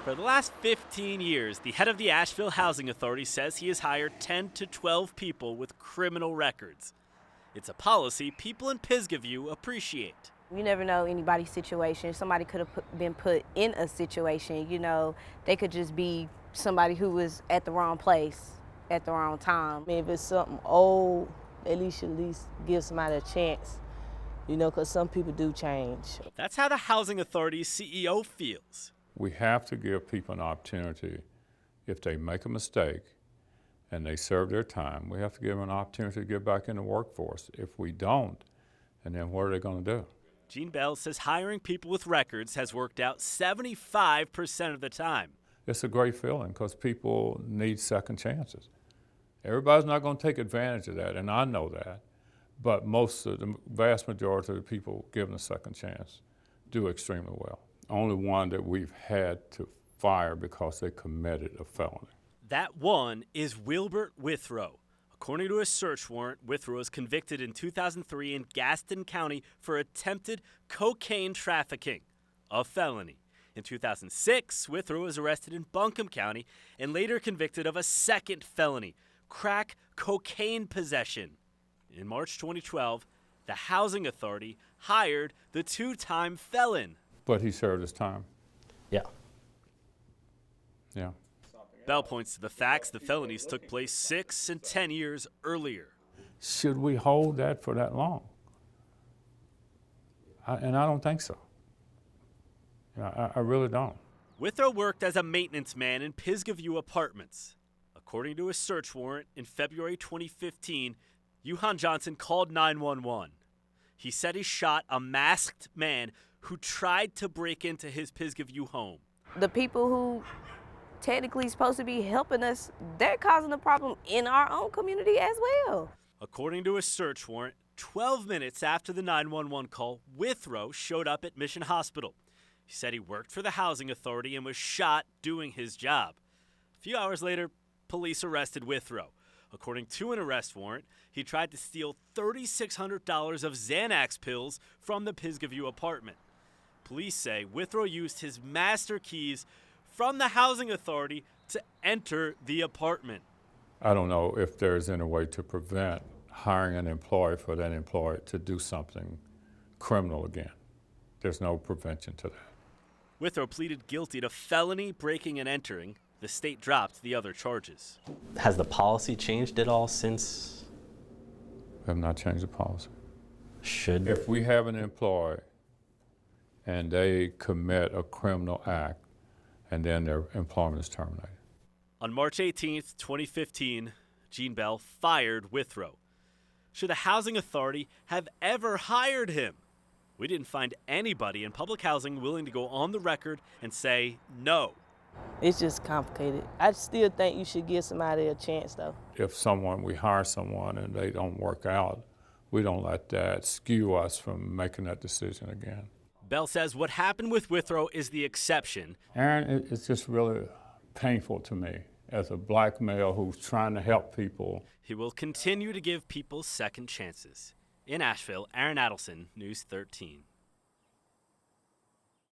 For the last 15 years, the head of the Asheville Housing Authority says he has hired 10 to 12 people with criminal records. It's a policy people in Pisgah appreciate. You never know anybody's situation. Somebody could have been put in a situation, they could just be somebody who was at the wrong place at the wrong time. If it's something old, at least give somebody a chance, because some people do change. That's how the Housing Authority's CEO feels. We have to give people an opportunity. If they make a mistake and they serve their time, we have to give them an opportunity to get back in the workforce. If we don't, and then what are they going to do? Gene Bell says hiring people with records has worked out 75% of the time. It's a great feeling because people need second chances. Everybody's not going to take advantage of that, and I know that. But the vast majority of the people given a second chance do extremely well. Only one that we've had to fire because they committed a felony. That one is Wilbert Withrow. According to a search warrant, Withrow was convicted in 2003 in Gaston County for attempted cocaine trafficking, a felony. In 2006, Withrow was arrested in Buncombe County and later convicted of a second felony, crack cocaine possession. In March 2012, the Housing Authority hired the two-time felon. But he served his time. Yeah. Yeah. Bell points to the facts the felonies took place 6 and 10 years earlier. Should we hold that for that long? And I don't think so. I really don't. Withrow worked as a maintenance man in Pisgah View Apartments. According to a search warrant, in February 2015, Yuhan Johnson called 911. He said he shot a masked man who tried to break into his Pisgah View home. The people who technically supposed to be helping us, they're causing a problem in our own community as well. According to a search warrant, 12 minutes after the 911 call, Withrow showed up at Mission Hospital. He said he worked for the Housing Authority and was shot doing his job. A few hours later, police arrested Withrow. According to an arrest warrant, he tried to steal $3,600 of Xanax pills from the Pisgah View apartment. Police say Withrow used his master keys from the Housing Authority to enter the apartment. I don't know if there's any way to prevent hiring an employee for that employee to do something criminal again. There's no prevention to that. Withrow pleaded guilty to felony breaking and entering. The state dropped the other charges. Has the policy changed at all since? We have not changed the policy. Should. If we have an employee and they commit a criminal act and then their employment is terminated. On March 18th, 2015, Gene Bell fired Withrow. Should the Housing Authority have ever hired him? We didn't find anybody in public housing willing to go on the record and say no. It's just complicated. I still think you should give somebody a chance, though. If we hire someone and they don't work out, we don't let that skew us from making that decision again. Bell says what happened with Withrow is the exception. Aaron, it's just really painful to me as a black male who's trying to help people. He will continue to give people second chances. In Asheville, Aaron Adelson, News 13.